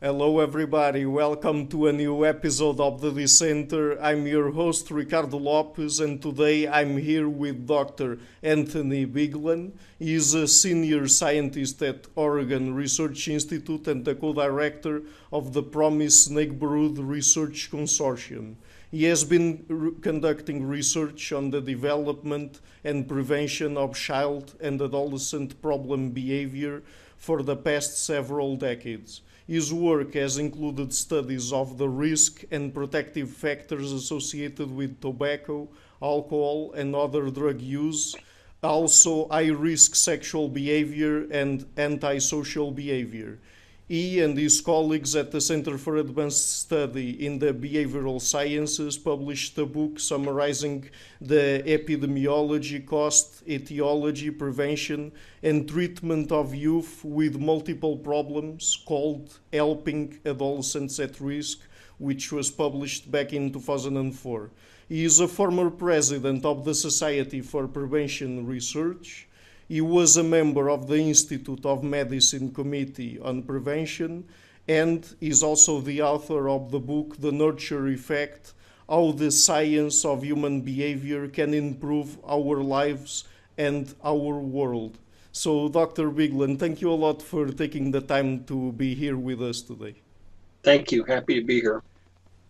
Hello, everybody. Welcome to a new episode of the Dissenter. I'm your host, Ricardo Lopes, and today I'm here with Dr. Anthony Biglan. He is a senior scientist at Oregon Research Institute and the co-director of the Promise Neighborhood Research Consortium. He has been conducting research on the development and prevention of child and adolescent problem behavior for the past several decades. His work has included studies of the risk and protective factors associated with tobacco, alcohol, and other drug use, also high risk sexual behavior and antisocial behavior. He and his colleagues at the Center for Advanced Study in the Behavioral Sciences published a book summarizing the epidemiology, cost, etiology, prevention, and treatment of youth with multiple problems called Helping Adolescents at Risk, which was published back in 2004. He is a former president of the Society for Prevention Research. He was a member of the Institute of Medicine Committee on Prevention and is also the author of the book The Nurture Effect: How the Science of Human Behavior Can Improve Our Lives and Our World. So, Dr. Biglan, thank you a lot for taking the time to be here with us today. Thank you. Happy to be here.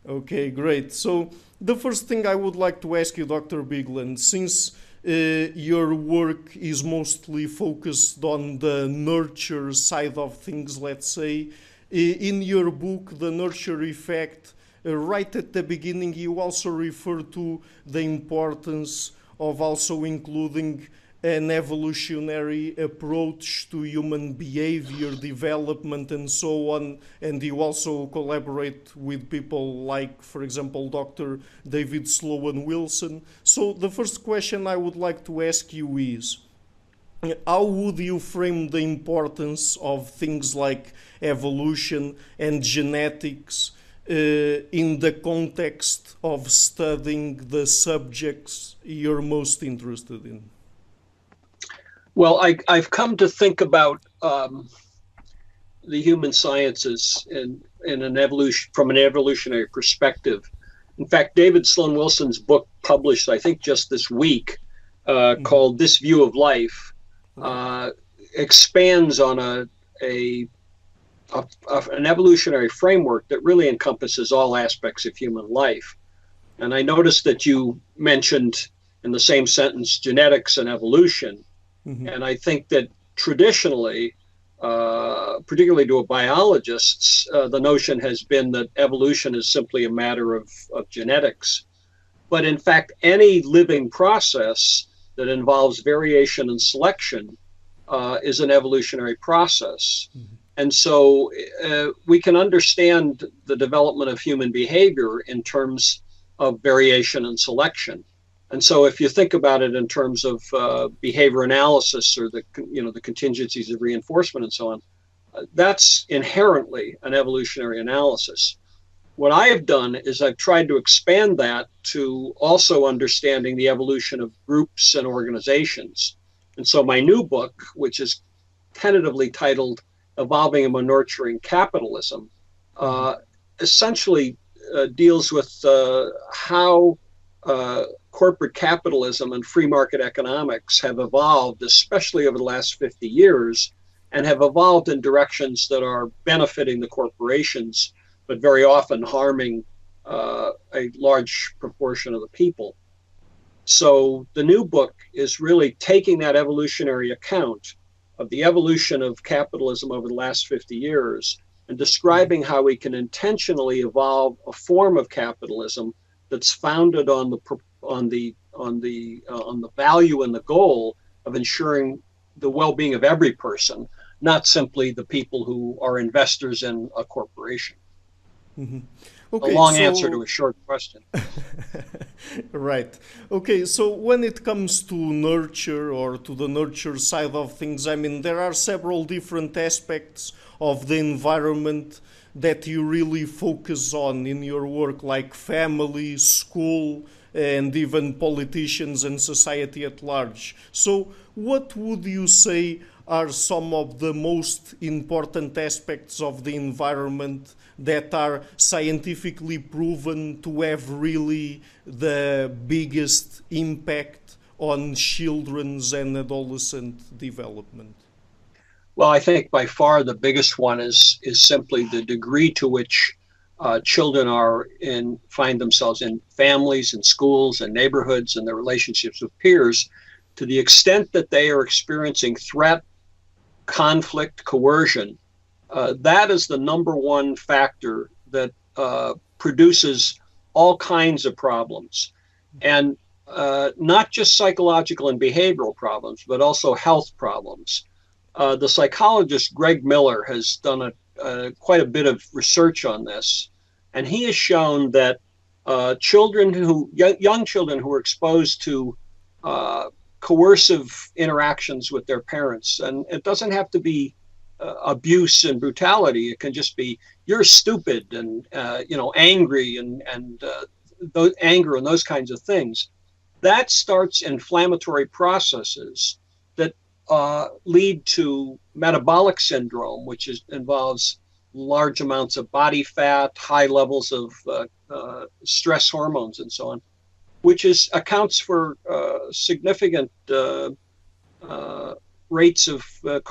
Okay, great. So, the first thing I would like to ask you, Dr. Biglan, since your work is mostly focused on the nurture side of things, let's say. In your book, The Nurture Effect, right at the beginning, you also refer to the importance of also including an evolutionary approach to human behavior development and so on. And you also collaborate with people like, for example, Dr. David Sloan Wilson. So the first question I would like to ask you is, how would you frame the importance of things like evolution and genetics in the context of studying the subjects you're most interested in? Well, I've come to think about the human sciences in an evolution from an evolutionary perspective. In fact, David Sloan Wilson's book, published I think just this week, called "This View of Life," expands on an evolutionary framework that really encompasses all aspects of human life. And I noticed that you mentioned in the same sentence genetics and evolution. Mm-hmm. And I think that traditionally, particularly to biologists, the notion has been that evolution is simply a matter of genetics. But in fact, any living process that involves variation and selection is an evolutionary process. Mm-hmm. And so we can understand the development of human behavior in terms of variation and selection. And so if you think about it in terms of behavior analysis or the contingencies of reinforcement and so on, that's inherently an evolutionary analysis. What I have done is I've tried to expand that to also understanding the evolution of groups and organizations. And so my new book, which is tentatively titled Evolving and Nurturing Capitalism, essentially deals with how corporate capitalism and free market economics have evolved, especially over the last 50 years, and have evolved in directions that are benefiting the corporations, but very often harming a large proportion of the people. So the new book is really taking that evolutionary account of the evolution of capitalism over the last 50 years and describing how we can intentionally evolve a form of capitalism that's founded on the value and the goal of ensuring the well-being of every person, not simply the people who are investors in a corporation. Mm-hmm. Okay, a long answer to a short question. Right. Okay, so when it comes to nurture or to the nurture side of things, I mean, there are several different aspects of the environment that you really focus on in your work, like family, school, and even politicians and society at large. So what would you say are some of the most important aspects of the environment that are scientifically proven to have really the biggest impact on children's and adolescent development? Well, I think by far the biggest one is simply the degree to which children find themselves in families and schools and neighborhoods and their relationships with peers, to the extent that they are experiencing threat, conflict, coercion. That is the number one factor that produces all kinds of problems, and not just psychological and behavioral problems, but also health problems. The psychologist Greg Miller has done quite a bit of research on this, and he has shown that young children who are exposed to coercive interactions with their parents, and it doesn't have to be abuse and brutality. It can just be, you're stupid, and angry, and those anger and those kinds of things. That starts inflammatory processes that lead to metabolic syndrome, which involves large amounts of body fat, high levels of stress hormones, and so on, which accounts for significant rates of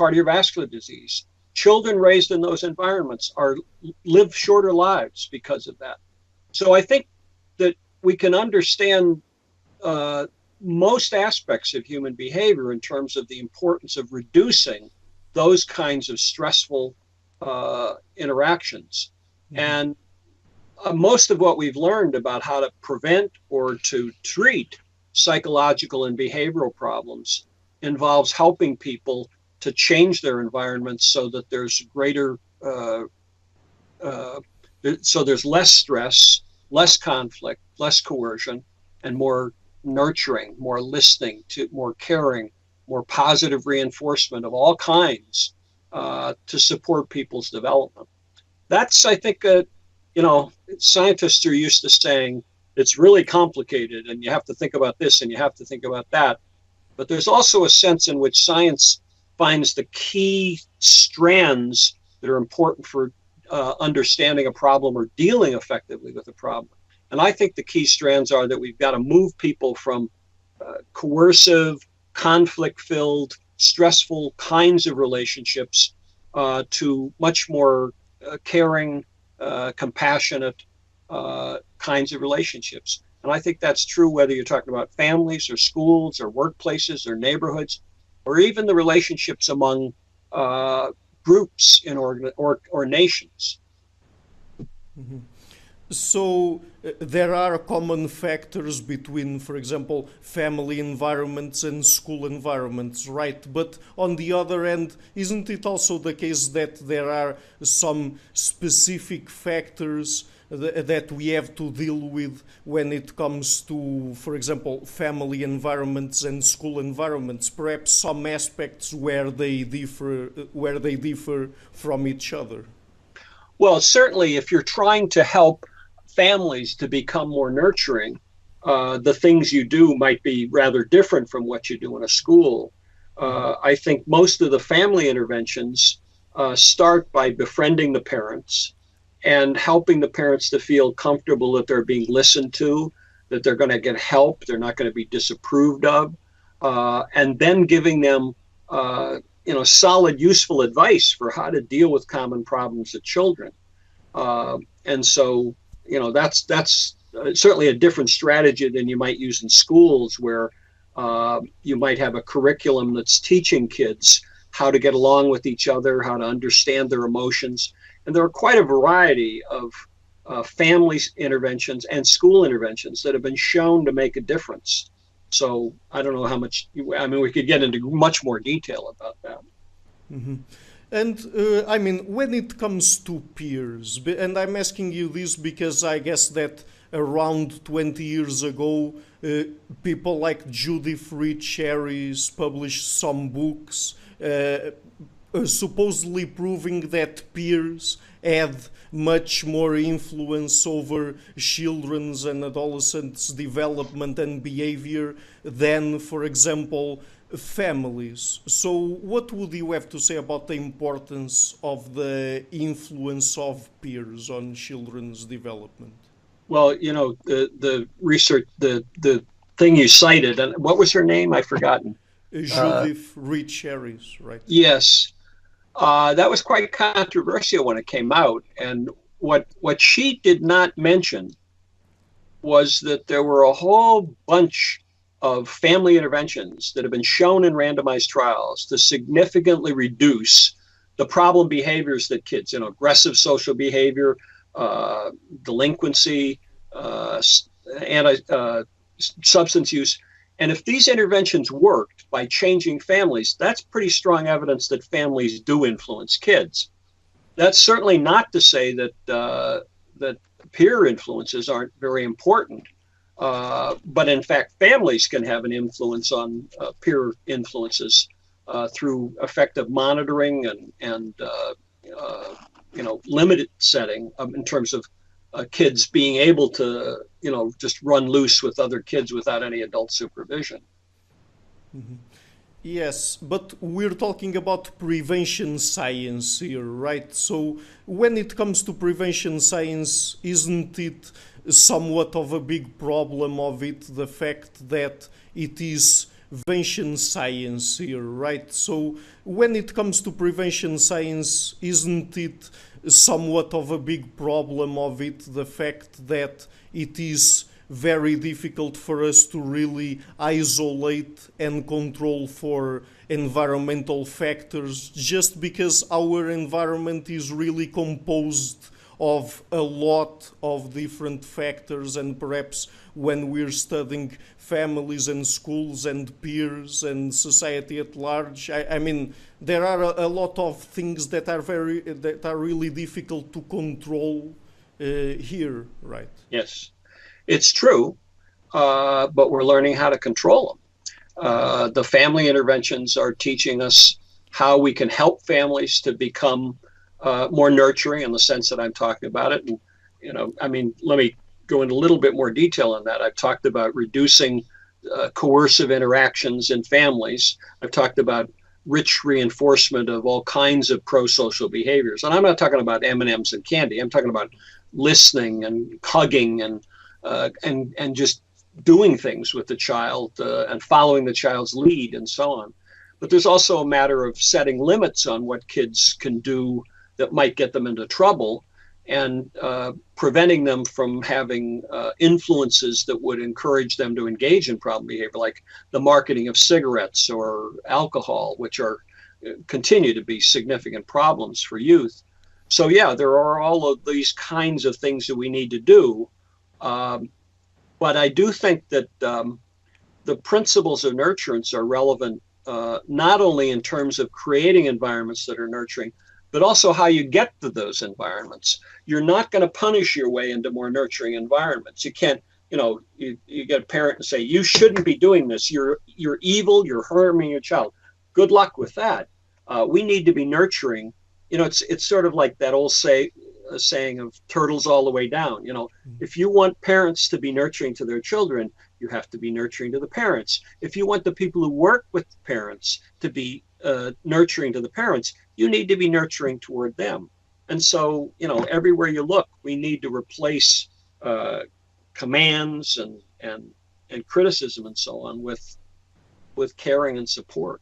cardiovascular disease. Children raised in those environments live shorter lives because of that. So I think that we can understand most aspects of human behavior in terms of the importance of reducing those kinds of stressful interactions. Mm-hmm. And most of what we've learned about how to prevent or to treat psychological and behavioral problems involves helping people to change their environments so that there's so there's less stress, less conflict, less coercion, and more nurturing, more listening, more caring, more positive reinforcement of all kinds to support people's development. That's, I think, scientists are used to saying it's really complicated and you have to think about this and you have to think about that. But there's also a sense in which science finds the key strands that are important for understanding a problem or dealing effectively with a problem. And I think the key strands are that we've got to move people from coercive, conflict-filled, stressful kinds of relationships to much more caring, compassionate kinds of relationships. And I think that's true whether you're talking about families or schools or workplaces or neighborhoods, or even the relationships among groups in or nations. Mm-hmm. So there are common factors between, for example, family environments and school environments, right? But on the other end, isn't it also the case that there are some specific factors that we have to deal with when it comes to, for example, family environments and school environments? Perhaps some aspects where they differ from each other. Well, certainly, if you're trying to help families to become more nurturing, the things you do might be rather different from what you do in a school. I think most of the family interventions start by befriending the parents and helping the parents to feel comfortable that they're being listened to, that they're going to get help, they're not going to be disapproved of, and then giving them solid, useful advice for how to deal with common problems of children. And so, that's certainly a different strategy than you might use in schools, where you might have a curriculum that's teaching kids how to get along with each other, how to understand their emotions. And there are quite a variety of family interventions and school interventions that have been shown to make a difference. So I don't know how much, we could get into much more detail about that. Mm-hmm. And when it comes to peers, and I'm asking you this because I guess that around 20 years ago, people like Judith Rich Harris published some books supposedly proving that peers had much more influence over children's and adolescents' development and behavior than, for example, families. So, what would you have to say about the importance of the influence of peers on children's development? Well, the research, the thing you cited, and what was her name? I've forgotten. Judith Rich Harris, right? Yes, that was quite controversial when it came out. And what she did not mention was that there were a whole bunch of family interventions that have been shown in randomized trials to significantly reduce the problem behaviors that kids, aggressive social behavior, delinquency, substance use. And if these interventions worked by changing families, that's pretty strong evidence that families do influence kids. That's certainly not to say that that peer influences aren't very important, but in fact, families can have an influence on peer influences through effective monitoring and limited setting in terms of kids being able to, just run loose with other kids without any adult supervision. Mm-hmm. Yes, but we're talking about prevention science here, right? So when it comes to prevention science, isn't it somewhat of a big problem of it, the fact that it is prevention science here, right? So when it comes to prevention science, isn't it somewhat of a big problem of it, the fact that it is very difficult for us to really isolate and control for environmental factors, just because our environment is really composed of a lot of different factors, and perhaps when we're studying families and schools and peers and society at large, I mean, there are a lot of things that are really difficult to control here, right? Yes. It's true, but we're learning how to control them. The family interventions are teaching us how we can help families to become more nurturing in the sense that I'm talking about it. And, let me go into a little bit more detail on that. I've talked about reducing coercive interactions in families. I've talked about rich reinforcement of all kinds of pro-social behaviors. And I'm not talking about M&Ms and candy. I'm talking about listening and hugging and just doing things with the child and following the child's lead and so on. But there's also a matter of setting limits on what kids can do that might get them into trouble, and preventing them from having influences that would encourage them to engage in problem behavior, like the marketing of cigarettes or alcohol, which continue to be significant problems for youth. So yeah, there are all of these kinds of things that we need to do. But I do think that the principles of nurturance are relevant not only in terms of creating environments that are nurturing, but also how you get to those environments. You're not going to punish your way into more nurturing environments. You can't, you get a parent and say, you shouldn't be doing this. You're evil. You're harming your child. Good luck with that. We need to be nurturing. It's sort of like that old saying of turtles all the way down. If you want parents to be nurturing to their children, you have to be nurturing to the parents. If you want the people who work with the parents to be nurturing to the parents, you need to be nurturing toward them. And so, everywhere you look, we need to replace commands and criticism and so on with caring and support.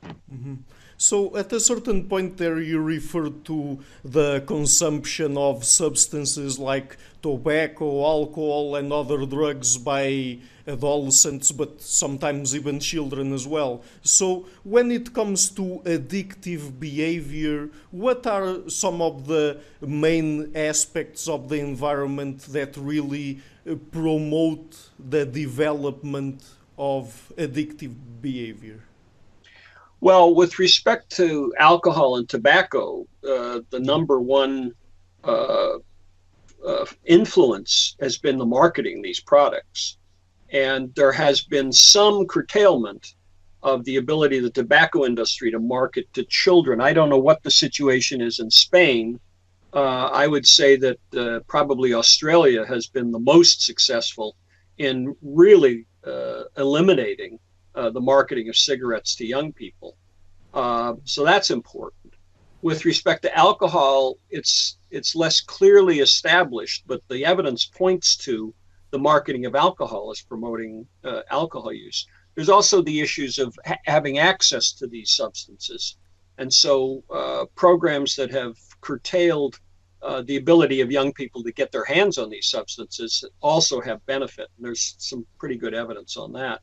Mm-hmm. So at a certain point there you referred to the consumption of substances like tobacco, alcohol and other drugs by adolescents, but sometimes even children as well. So when it comes to addictive behavior, what are some of the main aspects of the environment that really promote the development of addictive behavior? Well, with respect to alcohol and tobacco, the number one influence has been the marketing of these products. And there has been some curtailment of the ability of the tobacco industry to market to children. I don't know what the situation is in Spain. I would say that probably Australia has been the most successful in really eliminating the marketing of cigarettes to young people. So that's important. With respect to alcohol, it's less clearly established, but the evidence points to the marketing of alcohol as promoting alcohol use. There's also the issues of having access to these substances. And so programs that have curtailed the ability of young people to get their hands on these substances also have benefit. And there's some pretty good evidence on that.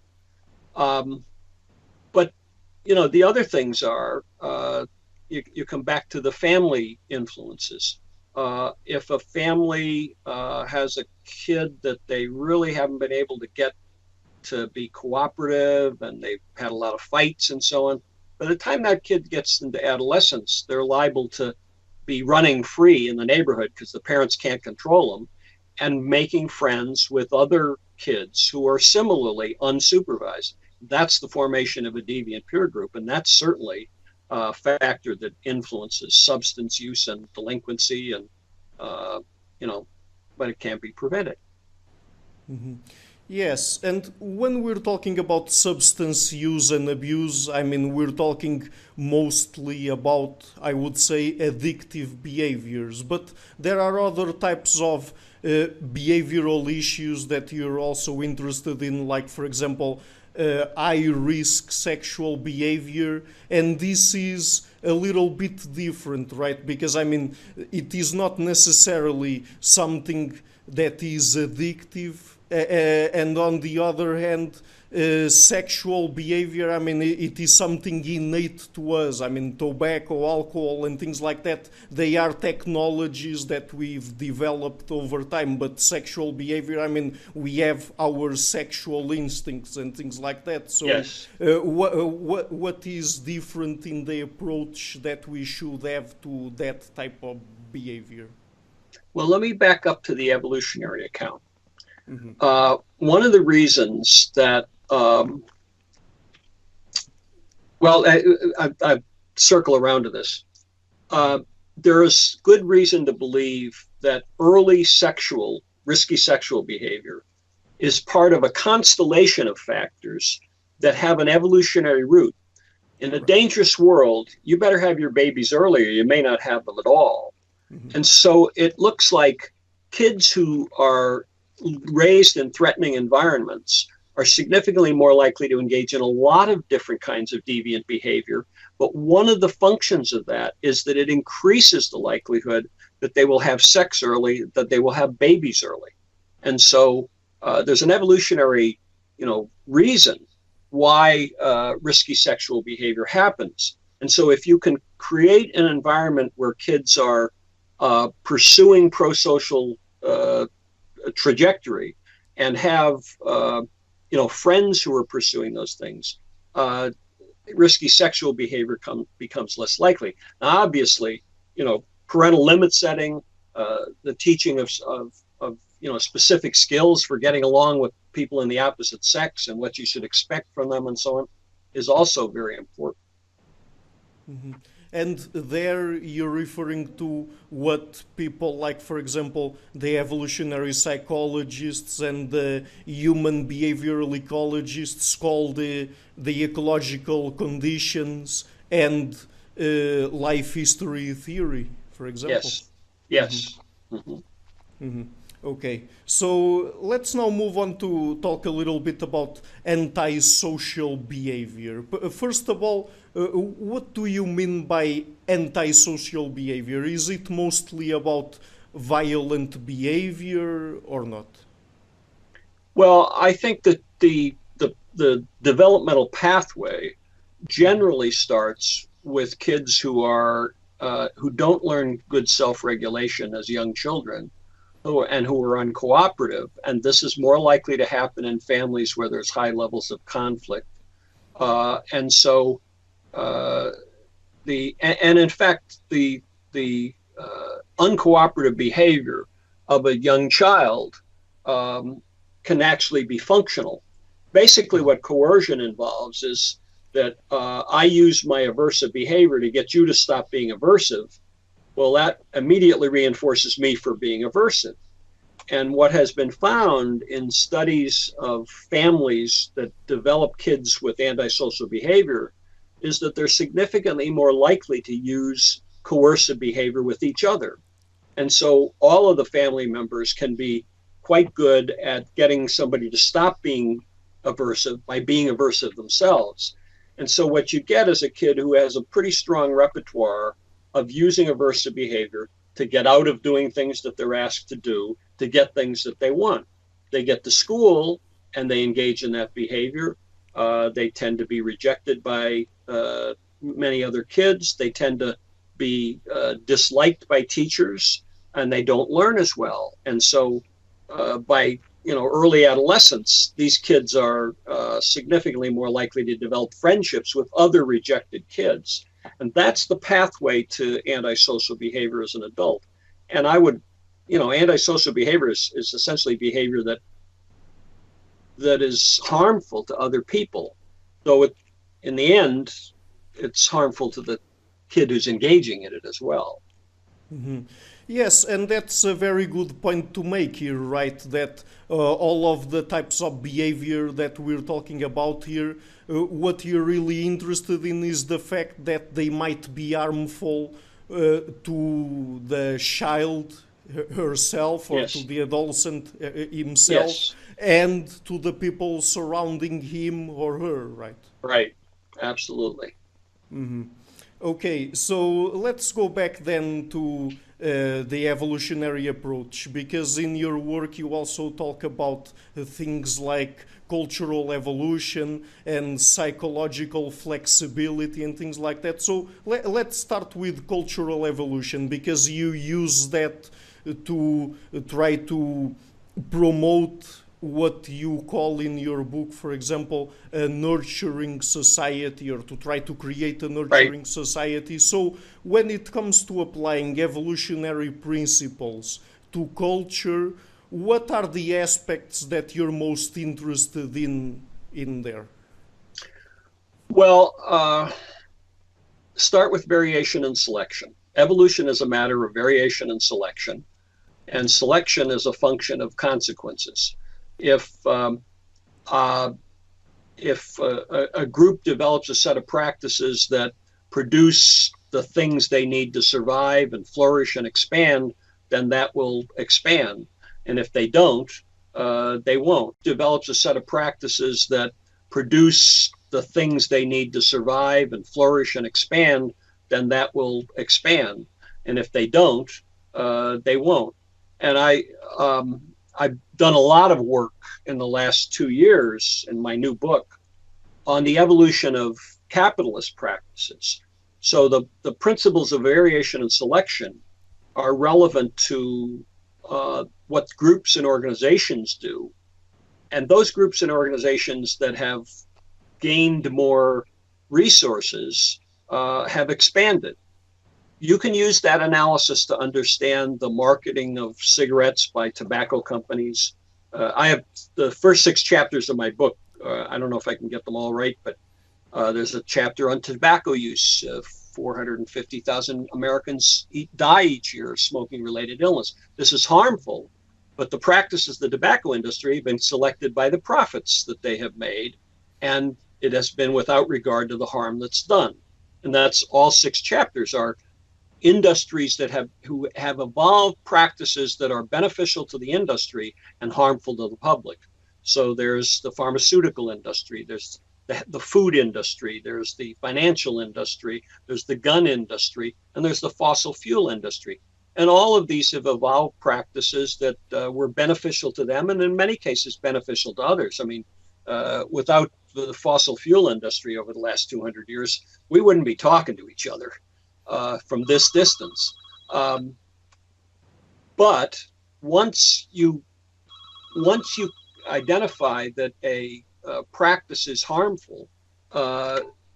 But, you know, the other things are, you come back to the family influences. If a family has a kid that they really haven't been able to get to be cooperative, and they've had a lot of fights and so on, by the time that kid gets into adolescence, they're liable to be running free in the neighborhood because the parents can't control them, and making friends with other kids who are similarly unsupervised. That's the formation of a deviant peer group, and that's certainly a factor that influences substance use and delinquency, and you know, but it can't be prevented. Mm-hmm. Yes, and when we're talking about substance use and abuse, I mean, we're talking mostly about, I would say, addictive behaviors, but there are other types of behavioral issues that you're also interested in, like, for example, high-risk sexual behavior, and this is a little bit different, right? Because, I mean, it is not necessarily something that is addictive, and on the other hand, sexual behavior, I mean, it is something innate to us. I mean, tobacco, alcohol, and things like that, they are technologies that we've developed over time. But sexual behavior, I mean, we have our sexual instincts and things like that. So, yes. What is different in the approach that we should have to that type of behavior? Well, let me back up to the evolutionary account. Mm-hmm. One of the reasons that, I circle around to this. There is good reason to believe that early risky sexual behavior is part of a constellation of factors that have an evolutionary root. In a dangerous world, you better have your babies early, or you may not have them at all. Mm-hmm. And so it looks like kids who are raised in threatening environments are significantly more likely to engage in a lot of different kinds of deviant behavior. But one of the functions of that is that it increases the likelihood that they will have sex early, that they will have babies early. And so there's an evolutionary, reason why risky sexual behavior happens. And so if you can create an environment where kids are pursuing pro-social trajectory and have friends who are pursuing those things, risky sexual behavior becomes less likely. Now, obviously, parental limit setting, the teaching of specific skills for getting along with people in the opposite sex and what you should expect from them and so on is also very important. Mm-hmm. And there you're referring to what people like, for example, the evolutionary psychologists and the human behavioral ecologists call the ecological conditions and life history theory, for example. Yes. Mm-hmm. Mm-hmm. Mm-hmm. Okay, so let's now move on to talk a little bit about antisocial behavior. First of all, what do you mean by antisocial behavior? Is it mostly about violent behavior or not? Well, I think that the developmental pathway generally starts with kids who don't learn good self-regulation as young children, and who are uncooperative. And this is more likely to happen in families where there's high levels of conflict. And so in fact, the uncooperative behavior of a young child can actually be functional. Basically, what coercion involves is that I use my aversive behavior to get you to stop being aversive. Well, that immediately reinforces me for being aversive. And what has been found in studies of families that develop kids with antisocial behavior is that they're significantly more likely to use coercive behavior with each other. And so all of the family members can be quite good at getting somebody to stop being aversive by being aversive themselves. And so what you get is a kid who has a pretty strong repertoire of using aversive behavior to get out of doing things that they're asked to do, to get things that they want. They get to school and they engage in that behavior. They tend to be rejected by many other kids. They tend to be disliked by teachers, and they don't learn as well. And so by early adolescence, these kids are significantly more likely to develop friendships with other rejected kids. And that's the pathway to antisocial behavior as an adult. And I would, antisocial behavior is essentially behavior that is harmful to other people. Though in the end, it's harmful to the kid who's engaging in it as well. Mm-hmm. Yes, and that's a very good point to make here, right? That all of the types of behavior that we're talking about here, what you're really interested in is the fact that they might be harmful to the child herself or Yes. to the adolescent himself, Yes. and to the people surrounding him or her, right? Right. Absolutely. Mm-hmm. Okay, so let's go back then to the evolutionary approach, because in your work you also talk about things like cultural evolution and psychological flexibility and things like that. So let's start with cultural evolution, because you use that to try to promote what you call in your book, for example, a nurturing society, or to try to create a nurturing society. So when it comes to applying evolutionary principles to culture, what are the aspects that you're most interested in there? Well, start with variation and selection. Evolution is a matter of variation and selection, and selection is a function of consequences. If a group develops a set of practices that produce the things they need to survive and flourish and expand, then that will expand. And if they don't, they won't. Develops a set of practices that produce the things they need to survive and flourish and expand, then that will expand. And if they don't, they won't. And I've done a lot of work in the last 2 years in my new book on the evolution of capitalist practices. So the principles of variation and selection are relevant to what groups and organizations do. And those groups and organizations that have gained more resources have expanded. You can use that analysis to understand the marketing of cigarettes by tobacco companies. I have the first 6 chapters of my book. I don't know if I can get them all right, but there's a chapter on tobacco use. 450,000 Americans die each year of smoking-related illness. This is harmful, but the practices of the tobacco industry have been selected by the profits that they have made, and it has been without regard to the harm that's done. And that's all 6 chapters are industries that have evolved practices that are beneficial to the industry and harmful to the public. So there's the pharmaceutical industry, there's the food industry, there's the financial industry, there's the gun industry, and there's the fossil fuel industry. And all of these have evolved practices that were beneficial to them, and in many cases beneficial to others. I mean, without the fossil fuel industry over the last 200 years, we wouldn't be talking to each other from this distance. But once you identify that a practice is harmful,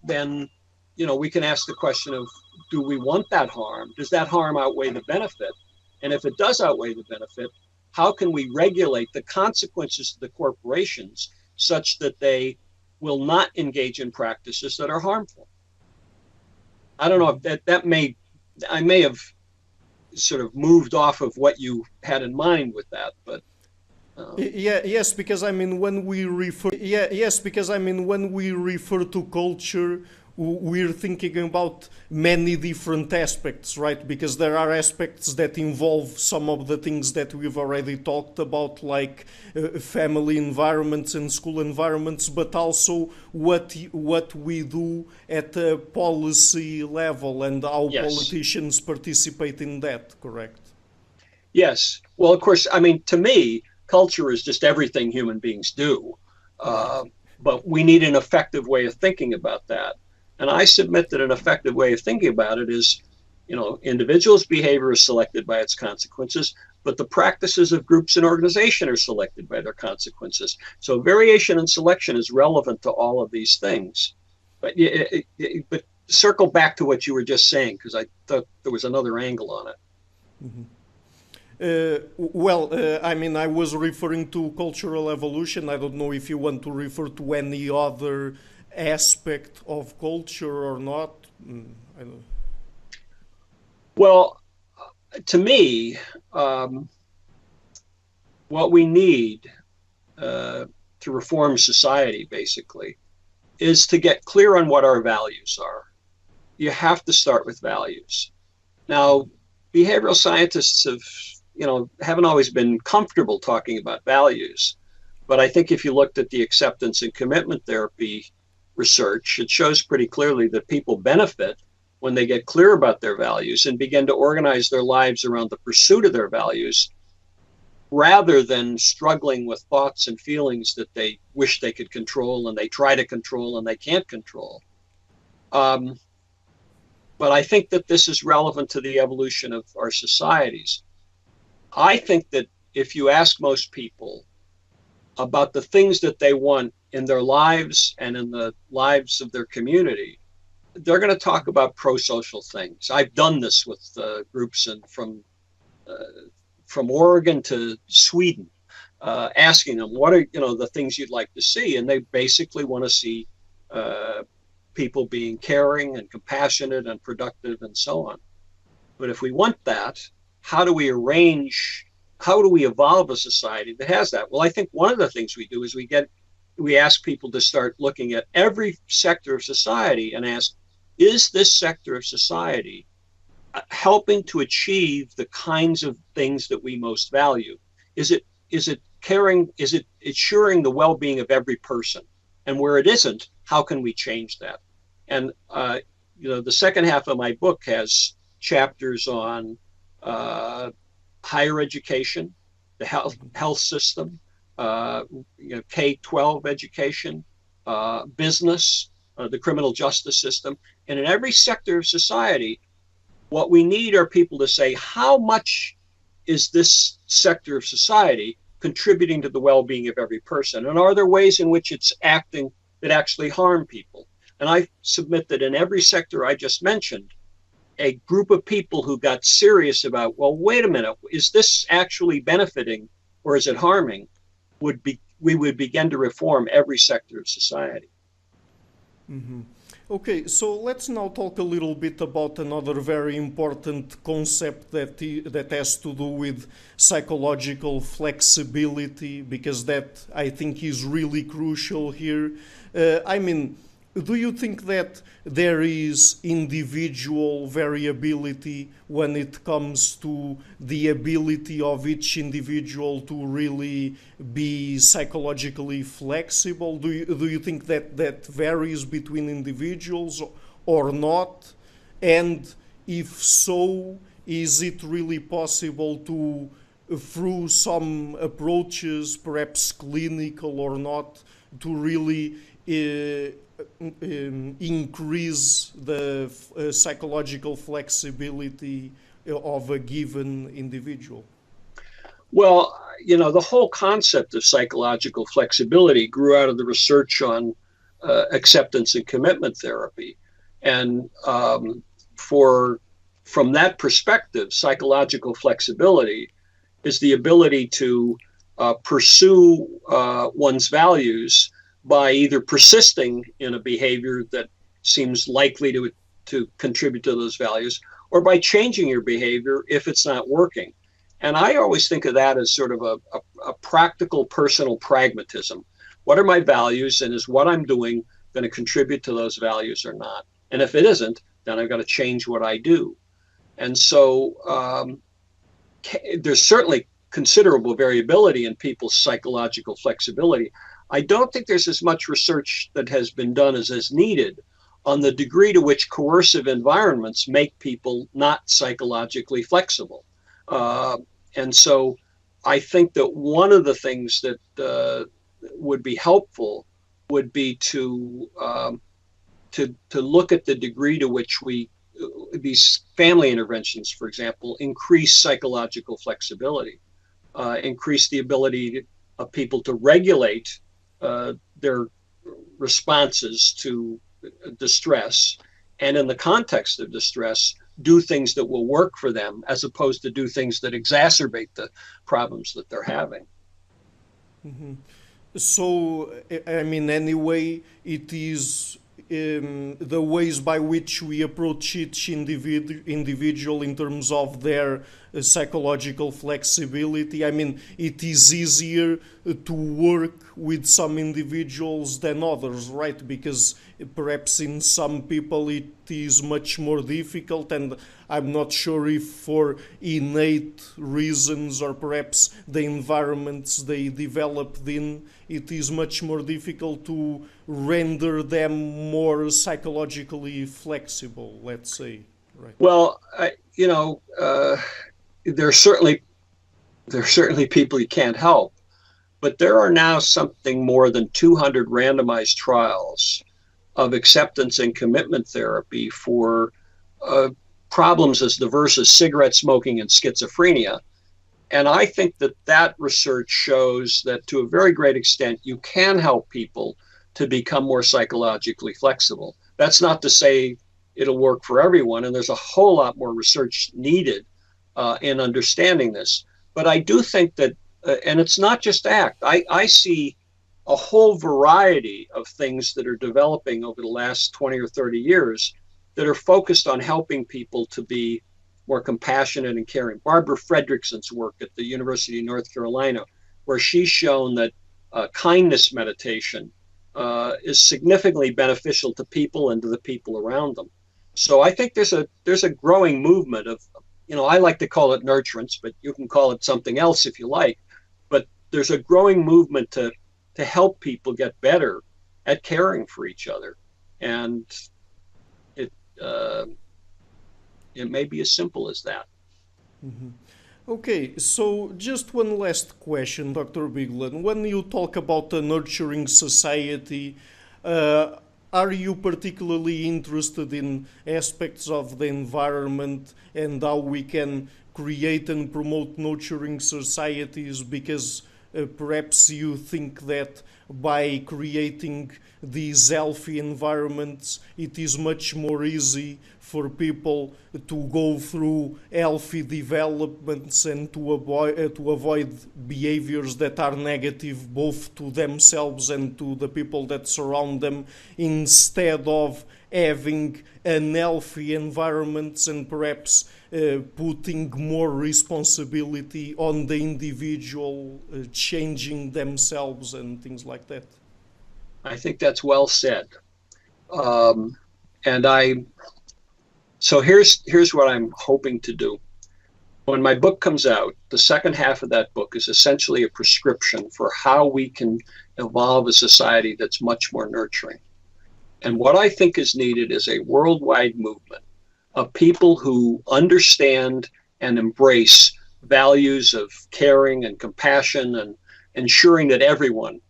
then we can ask the question of, do we want that harm? Does that harm outweigh the benefit? And if it does outweigh the benefit, how can we regulate the consequences to the corporations such that they will not engage in practices that are harmful? I don't know if I may have sort of moved off of what you had in mind with that, but Yes, because I mean when we refer to culture, we're thinking about many different aspects, right? Because there are aspects that involve some of the things that we've already talked about, like family environments and school environments, but also what we do at a policy level and how yes. politicians participate in that, correct? Yes. Well, of course, I mean, to me, culture is just everything human beings do. Right. But we need an effective way of thinking about that. And I submit that an effective way of thinking about it is, individuals' behavior is selected by its consequences, but the practices of groups and organization are selected by their consequences. So variation and selection is relevant to all of these things. But circle back to what you were just saying, because I thought there was another angle on it. Mm-hmm. I mean, I was referring to cultural evolution. I don't know if you want to refer to any other aspect of culture or not. I don't. Well, to me, what we need to reform society, basically, is to get clear on what our values are. You have to start with values. Now, behavioral scientists haven't always been comfortable talking about values. But I think if you looked at the acceptance and commitment therapy research, it shows pretty clearly that people benefit when they get clear about their values and begin to organize their lives around the pursuit of their values, rather than struggling with thoughts and feelings that they wish they could control and they try to control and they can't control. But I think that this is relevant to the evolution of our societies. I think that if you ask most people about the things that they want in their lives and in the lives of their community, they're going to talk about pro-social things. I've done this with groups from Oregon to Sweden, asking them what are the things you'd like to see, and they basically want to see people being caring and compassionate and productive and so on. But if we want that, how do we evolve a society that has that? Well, I think one of the things we do is we ask people to start looking at every sector of society and ask, is this sector of society helping to achieve the kinds of things that we most value? Is it caring? Is it ensuring the well-being of every person? And where it isn't, how can we change that? And the second half of my book has chapters on higher education, the health system, K-12 education, business, the criminal justice system. And in every sector of society, what we need are people to say, how much is this sector of society contributing to the well-being of every person? And are there ways in which it's acting that actually harm people? And I submit that in every sector I just mentioned, a group of people who got serious about, well, wait a minute, is this actually benefiting or is it harming? We would begin to reform every sector of society. Mm-hmm. Okay, so let's now talk a little bit about another very important concept that has to do with psychological flexibility, because that I think is really crucial here. Do you think that there is individual variability when it comes to the ability of each individual to really be psychologically flexible? Do you think that varies between individuals or not? And if so, is it really possible to, through some approaches, perhaps clinical or not, to really increase the psychological flexibility of a given individual? Well, the whole concept of psychological flexibility grew out of the research on acceptance and commitment therapy. And from that perspective, psychological flexibility is the ability to pursue one's values by either persisting in a behavior that seems likely to contribute to those values, or by changing your behavior if it's not working. And I always think of that as sort of a practical personal pragmatism. What are my values, and is what I'm doing going to contribute to those values or not? And if it isn't, then I've got to change what I do. And so there's certainly considerable variability in people's psychological flexibility. I don't think there's as much research that has been done as is needed on the degree to which coercive environments make people not psychologically flexible. And so I think that one of the things that would be helpful would be to look at the degree to which these family interventions, for example, increase psychological flexibility, increase the ability of people to regulate their responses to distress, and in the context of distress, do things that will work for them as opposed to do things that exacerbate the problems that they're having. Mm-hmm. So, I mean, anyway, it is the ways by which we approach each individual in terms of their psychological flexibility. I mean, it is easier to work with some individuals than others, right? Because perhaps in some people it is much more difficult, and I'm not sure if for innate reasons or perhaps the environments they developed in, it is much more difficult to render them more psychologically flexible, let's say. Right. Well, there are certainly people you can't help, but there are now something more than 200 randomized trials of acceptance and commitment therapy for problems as diverse as cigarette smoking and schizophrenia. And I think that research shows that to a very great extent, you can help people to become more psychologically flexible. That's not to say it'll work for everyone, and there's a whole lot more research needed in understanding this. But I do think that, and it's not just ACT, I see a whole variety of things that are developing over the last 20 or 30 years that are focused on helping people to be more compassionate and caring. Barbara Fredrickson's work at the University of North Carolina, where she's shown that kindness meditation is significantly beneficial to people and to the people around them. So I think there's a growing movement of, I like to call it nurturance, but you can call it something else if you like. But there's a growing movement to help people get better at caring for each other. And it may be as simple as that. Mm-hmm. Okay, so just one last question, Dr. Biglan. When you talk about a nurturing society, are you particularly interested in aspects of the environment and how we can create and promote nurturing societies? Because perhaps you think that by creating these healthy environments, it is much more easy for people to go through healthy developments and to avoid behaviors that are negative both to themselves and to the people that surround them, instead of having unhealthy environments and perhaps putting more responsibility on the individual changing themselves and things like that. I think that's well said. So here's what I'm hoping to do. When my book comes out, the second half of that book is essentially a prescription for how we can evolve a society that's much more nurturing. And what I think is needed is a worldwide movement of people who understand and embrace values of caring and compassion and ensuring that everyone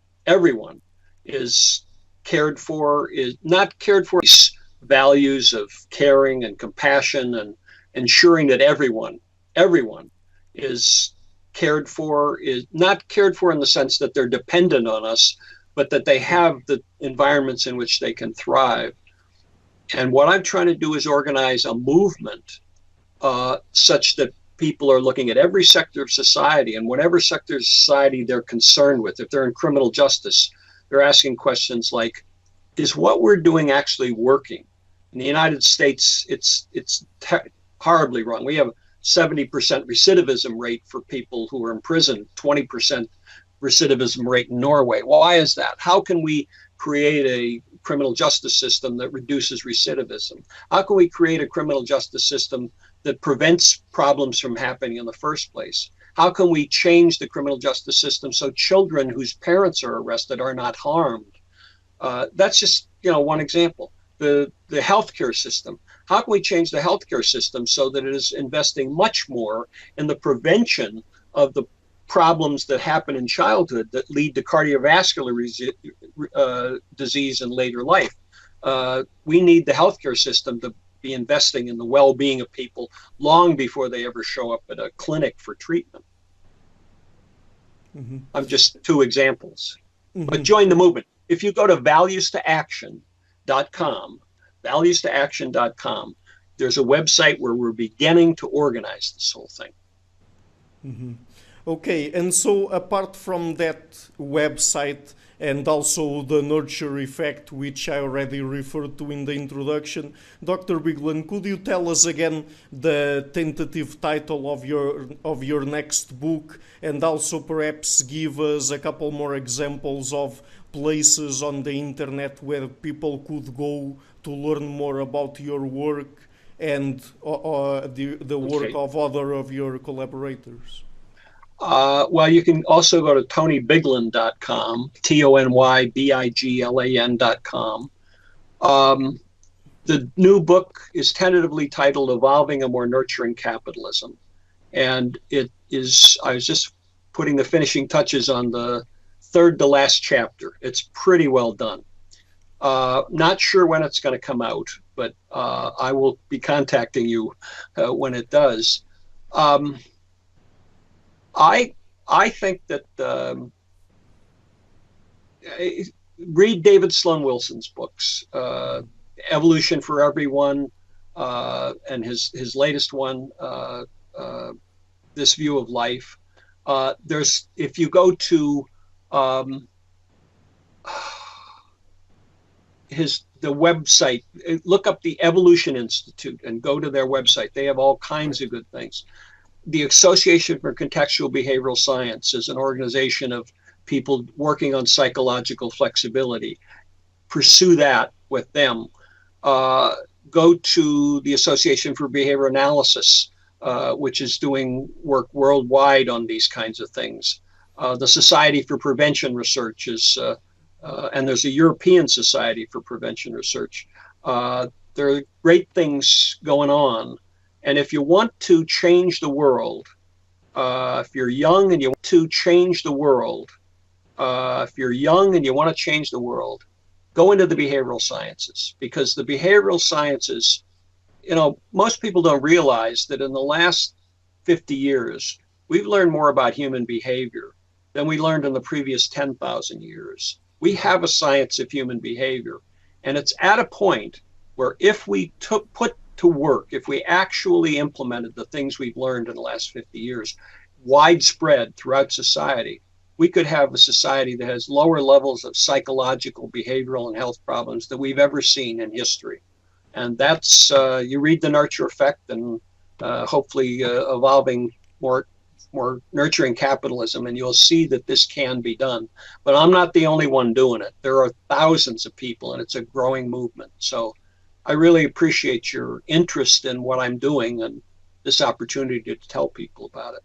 is cared for, is not cared for, values of caring and compassion and ensuring that everyone is cared for, is not cared for in the sense that they're dependent on us, but that they have the environments in which they can thrive. And what I'm trying to do is organize a movement such that people are looking at every sector of society, and whatever sector of society they're concerned with. If they're in criminal justice, they're asking questions like, is what we're doing actually working? In the United States, it's horribly wrong. We have 70% recidivism rate for people who are in prison, 20% recidivism rate in Norway. Why is that? How can we create a criminal justice system that reduces recidivism? How can we create a criminal justice system that prevents problems from happening in the first place? How can we change the criminal justice system so children whose parents are arrested are not harmed? That's just one example. The healthcare system. How can we change the healthcare system so that it is investing much more in the prevention of the problems that happen in childhood that lead to cardiovascular disease in later life? We need the healthcare system to be investing in the well-being of people long before they ever show up at a clinic for treatment. Mm-hmm. I'm just two examples. Mm-hmm. But join the movement. If you go to values2action.com, there's a website where we're beginning to organize this whole thing. Mm-hmm. Okay, and so apart from that website and also the nurture effect, which I already referred to in the introduction, Dr. Biglan, could you tell us again the tentative title of your next book, and also perhaps give us a couple more examples of places on the internet where people could go to learn more about your work and the work of other of your collaborators? Well, you can also go to tonybiglan.com, TonyBiglan.com. The new book is tentatively titled Evolving a More Nurturing Capitalism. And I was just putting the finishing touches on the third to last chapter. It's pretty well done. Not sure when it's going to come out, but I will be contacting you when it does. I think that read David Sloan Wilson's books, Evolution for Everyone, and his latest one, This View of Life. If you go to the website, look up the Evolution Institute and go to their website. They have all kinds of good things. The Association for Contextual Behavioral Science is an organization of people working on psychological flexibility. Pursue that with them. Go to the Association for Behavior Analysis, which is doing work worldwide on these kinds of things. The Society for Prevention Research is, and there's a European Society for Prevention Research. There are great things going on. And if you want to change the world, if you're young and you want to change the world, go into the behavioral sciences, because the behavioral sciences, most people don't realize that in the last 50 years, we've learned more about human behavior than we learned in the previous 10,000 years. We have a science of human behavior, and it's at a point where if we put to work, if we actually implemented the things we've learned in the last 50 years widespread throughout society, we could have a society that has lower levels of psychological, behavioral, and health problems than we've ever seen in history. And that's, you read The Nurture Effect and hopefully Evolving More Nurturing Capitalism, and you'll see that this can be done. But I'm not the only one doing it. There are thousands of people, and it's a growing movement. So I really appreciate your interest in what I'm doing and this opportunity to tell people about it.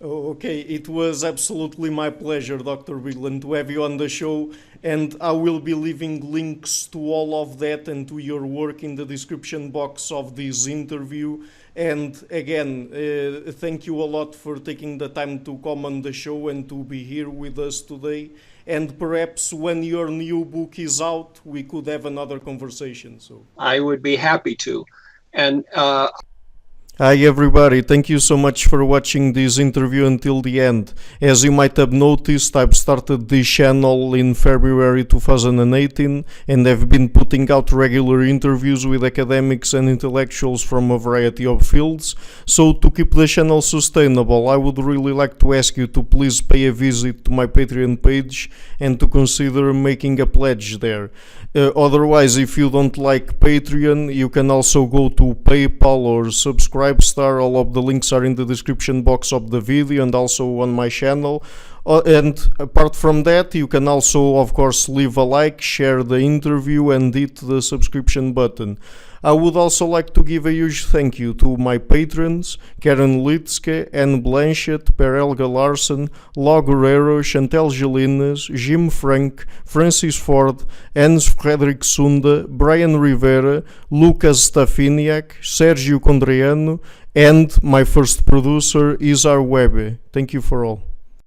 Oh, okay, it was absolutely my pleasure, Dr. Biglan, to have you on the show, and I will be leaving links to all of that and to your work in the description box of this interview. And again, thank you a lot for taking the time to come on the show and to be here with us today. And perhaps when your new book is out, we could have another conversation. So I would be happy to. And Hi everybody, thank you so much for watching this interview until the end. As you might have noticed, I've started this channel in February 2018 and have been putting out regular interviews with academics and intellectuals from a variety of fields. So to keep the channel sustainable, I would really like to ask you to please pay a visit to my Patreon page and to consider making a pledge there. Otherwise, if you don't like Patreon, you can also go to PayPal or Subscribestar. All of the links are in the description box of the video and also on my channel. And apart from that, you can also, of course, leave a like, share the interview and hit the subscription button. I would also like to give a huge thank you to my patrons, Karen Litzke, Anne Blanchett, Per Helga Larsen, Ló Guerrero, Chantel Gelinas, Jim Frank, Francis Ford, Hans Frederick Sunda, Brian Rivera, Lucas Stafiniak, Sergio Condriano, and my first producer, Isar Webe. Thank you for all.